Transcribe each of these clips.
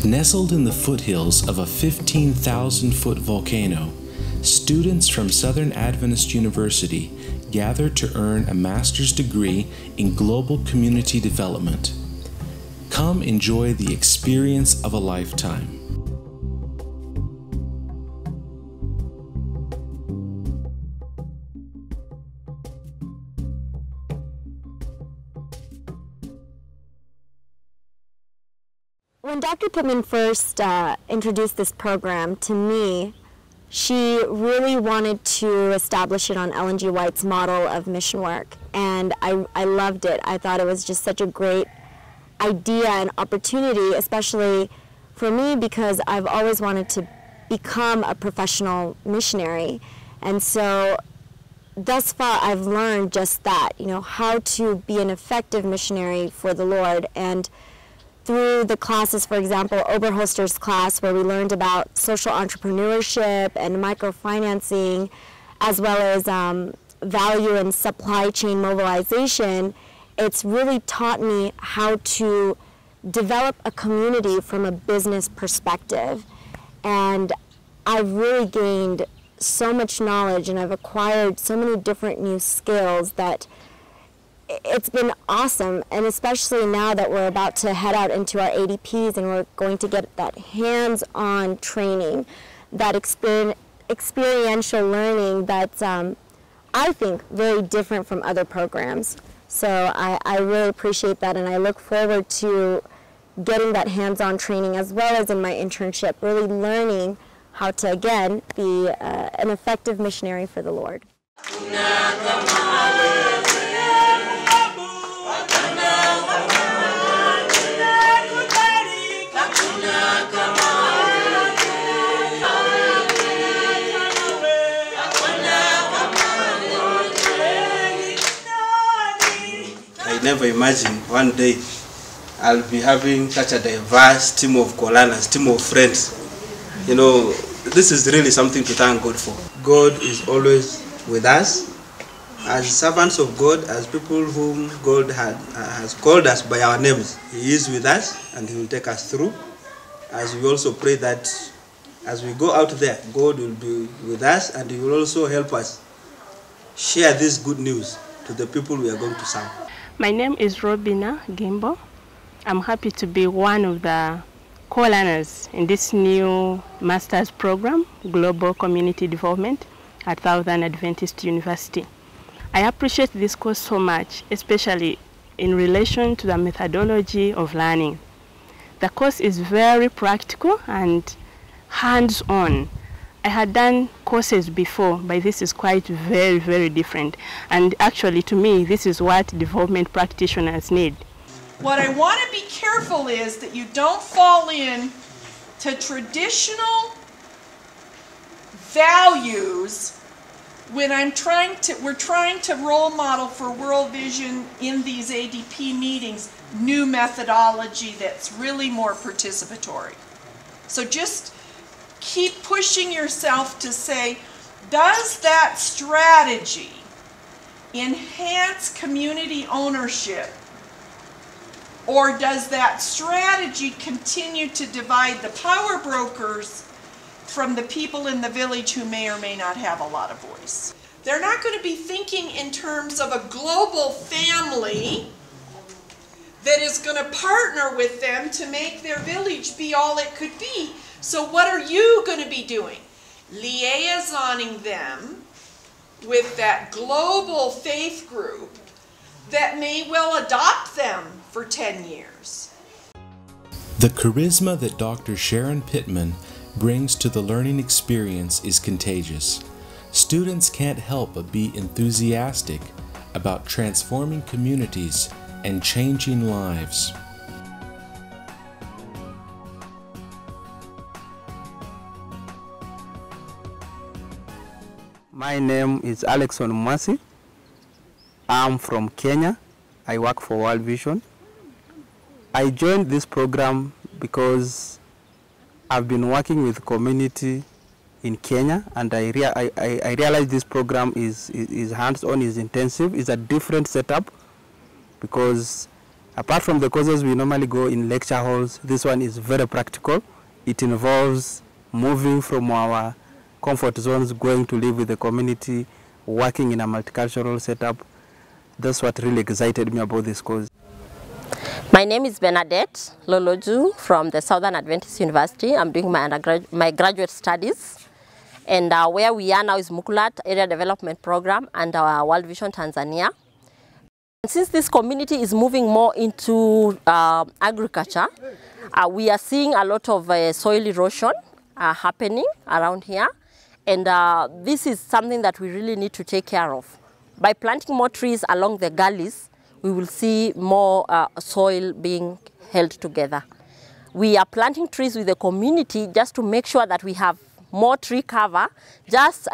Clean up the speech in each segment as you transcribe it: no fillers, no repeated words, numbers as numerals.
Nestled in the foothills of a 15,000-foot volcano, students from Southern Adventist University gather to earn a master's degree in global community development. Come enjoy the experience of a lifetime. When Dr. Pittman first introduced this program to me, she really wanted to establish it on Ellen G. White's model of mission work, and I loved it. I thought it was just such a great idea and opportunity, especially for me because I've always wanted to become a professional missionary. And so thus far I've learned just that, how to be an effective missionary for the Lord. And through the classes, for example, Oberholster's class, where we learned about social entrepreneurship and microfinancing, as well as value and supply chain mobilization, it's really taught me how to develop a community from a business perspective. And I've really gained so much knowledge, and I've acquired so many different new skills that it's been awesome. And especially now that we're about to head out into our ADPs and we're going to get that hands-on training, that experiential learning that's, I think, very different from other programs. So I really appreciate that, and I look forward to getting that hands-on training as well as in my internship, really learning how to, again, be an effective missionary for the Lord. I never imagined one day I'll be having such a diverse team of Kolanas, team of friends. This is really something to thank God for. God is always with us as servants of God, as people whom God has called us by our names. He is with us and He will take us through. As we also pray that as we go out there, God will be with us and He will also help us share this good news to the people we are going to serve. My name is Robina Gimbo. I'm happy to be one of the co-learners in this new master's program, Global Community Development, at Southern Adventist University. I appreciate this course so much, especially in relation to the methodology of learning. The course is very practical and hands-on. I had done courses before, but this is quite very, very different. And actually, to me, this is what development practitioners need. What I want to be careful is that you don't fall in to traditional values when we're trying to role model for World Vision in these ADP meetings, new methodology that's really more participatory. So just keep pushing yourself to say, does that strategy enhance community ownership, or does that strategy continue to divide the power brokers from the people in the village who may or may not have a lot of voice? They're not going to be thinking in terms of a global family that is going to partner with them to make their village be all it could be. So what are you going to be doing? Liaisoning them with that global faith group that may well adopt them for 10 years. The charisma that Dr. Sharon Pittman brings to the learning experience is contagious. Students can't help but be enthusiastic about transforming communities and changing lives. My name is Alexon Mwasi. I'm from Kenya. I work for World Vision. I joined this program because I've been working with community in Kenya, and I realized this program is hands-on, is intensive, is a different setup, because Apart from the courses we normally go in lecture halls, this one is very practical. It involves moving from our comfort zones, going to live with the community, working in a multicultural setup. That's what really excited me about this course. My name is Bernadette Loloju from the Southern Adventist University. I'm doing my graduate studies. And where we are now is Mukulat Area Development Program and our World Vision Tanzania. And since this community is moving more into agriculture, we are seeing a lot of soil erosion happening around here. And this is something that we really need to take care of. By planting more trees along the gullies, we will see more soil being held together. We are planting trees with the community just to make sure that we have more tree cover, just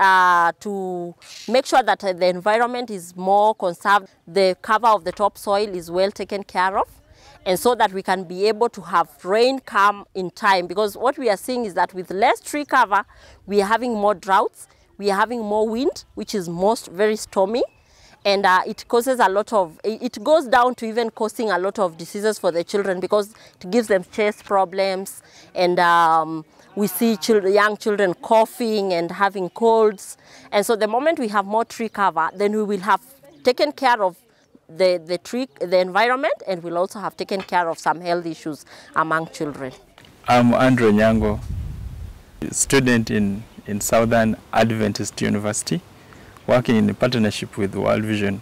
to make sure that the environment is more conserved, the cover of the topsoil is well taken care of, and so that we can be able to have rain come in time. Because what we are seeing is that with less tree cover, we are having more droughts, we are having more wind, which is very stormy, and it causes a lot of, it goes down to even causing a lot of diseases for the children because it gives them chest problems, and we see young children coughing and having colds. And so the moment we have more tree cover, then we will have taken care of the environment, and we'll also have taken care of some health issues among children. I'm Andrew Nyango, student in Southern Adventist University, working in partnership with World Vision.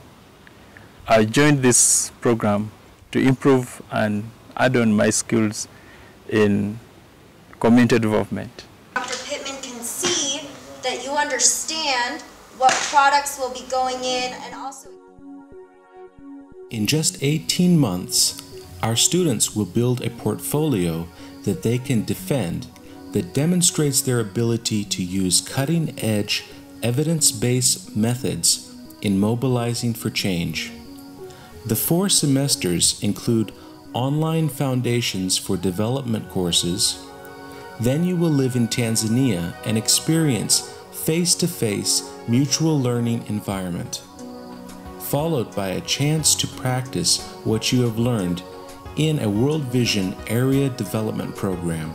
I joined this program to improve and add on my skills in community development. Dr. Pittman can see that you understand what products will be going in, and also in just 18 months, our students will build a portfolio that they can defend that demonstrates their ability to use cutting-edge, evidence-based methods in mobilizing for change. The 4 semesters include online foundations for development courses. Then you will live in Tanzania and experience face-to-face mutual learning environment, followed by a chance to practice what you have learned in a World Vision Area Development Program.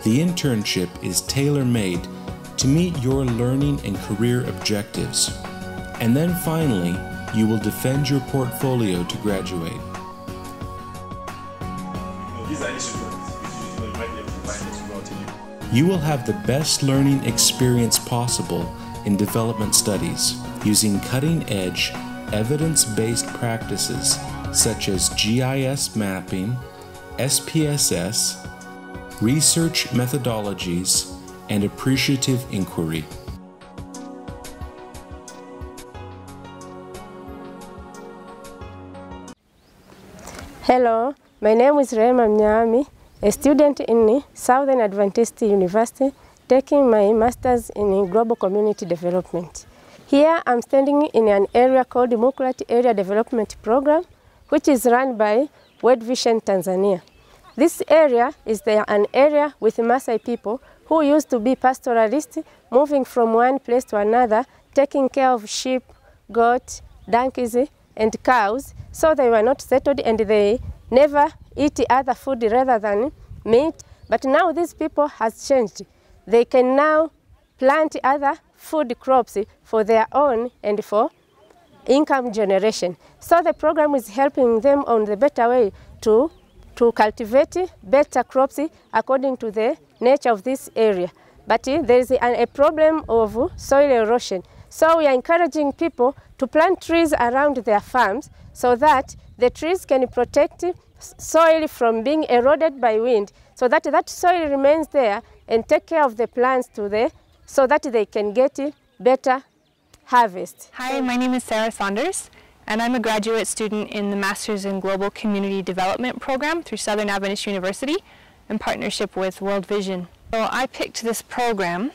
The internship is tailor-made to meet your learning and career objectives. And then finally, you will defend your portfolio to graduate. You will have the best learning experience possible in development studies using cutting-edge, evidence-based practices such as GIS mapping, SPSS, research methodologies, and appreciative inquiry. Hello, my name is Rema Mnyami, a student in Southern Adventist University, taking my master's in global community development. Here I'm standing in an area called Mukulat Area Development Program, which is run by World Vision Tanzania. This area is an area with Maasai people who used to be pastoralists, moving from one place to another, taking care of sheep, goats, donkeys, and cows. So they were not settled and they never eat other food rather than meat. But now these people has changed. They can now plant other food crops for their own and for income generation. So the program is helping them on the better way to cultivate better crops according to the nature of this area. But there is a problem of soil erosion. So we are encouraging people to plant trees around their farms so that the trees can protect soil from being eroded by wind, so that that soil remains there and take care of the plants so that they can get better harvest. Hi, my name is Sarah Saunders, and I'm a graduate student in the Masters in Global Community Development Program through Southern Adventist University in partnership with World Vision. So I picked this program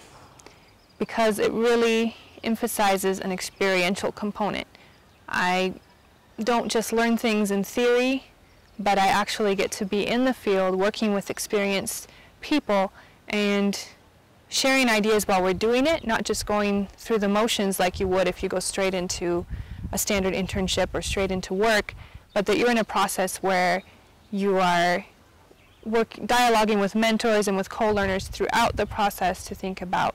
because it really emphasizes an experiential component. I don't just learn things in theory, but I actually get to be in the field working with experienced people and sharing ideas while we're doing it, not just going through the motions like you would if you go straight into a standard internship or straight into work, but that you're in a process where you are dialoguing with mentors and with co-learners throughout the process to think about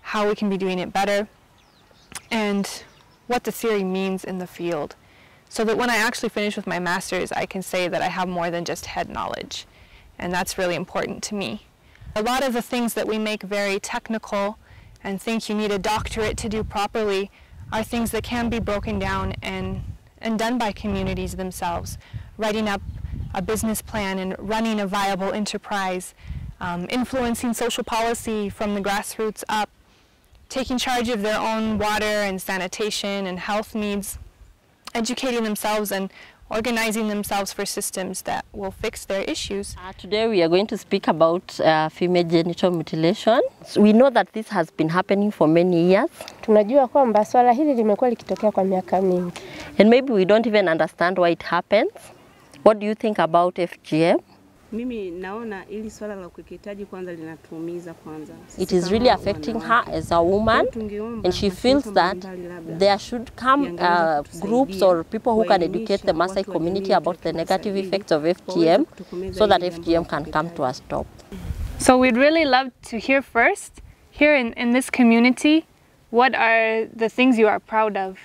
how we can be doing it better and what the theory means in the field, so that when I actually finish with my master's, I can say that I have more than just head knowledge, and that's really important to me. A lot of the things that we make very technical and think you need a doctorate to do properly are things that can be broken down and done by communities themselves. Writing up a business plan and running a viable enterprise, influencing social policy from the grassroots up, taking charge of their own water and sanitation and health needs, educating themselves and organizing themselves for systems that will fix their issues. Today we are going to speak about female genital mutilation. So we know that this has been happening for many years. Tunajua kwamba swala hili limekuwa likitokea kwa miaka mingi. And maybe we don't even understand why it happens. What do you think about FGM? Mimi naona ili swala la ukeketaji kwanza linatuumiza kwanza. It is really affecting her as a woman, and she feels that there should come groups or people who can educate the Maasai community about the negative effects of FGM so that FGM can come to a stop. So we'd really love to hear first, here in this community, what are the things you are proud of?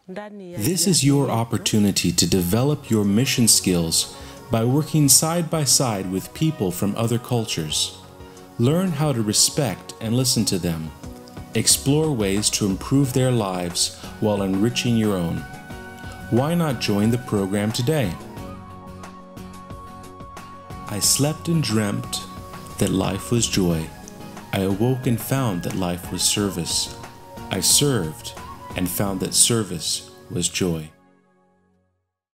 This is your opportunity to develop your mission skills by working side by side with people from other cultures. Learn how to respect and listen to them. Explore ways to improve their lives while enriching your own. Why not join the program today? I slept and dreamt that life was joy. I awoke and found that life was service. I served and found that service was joy.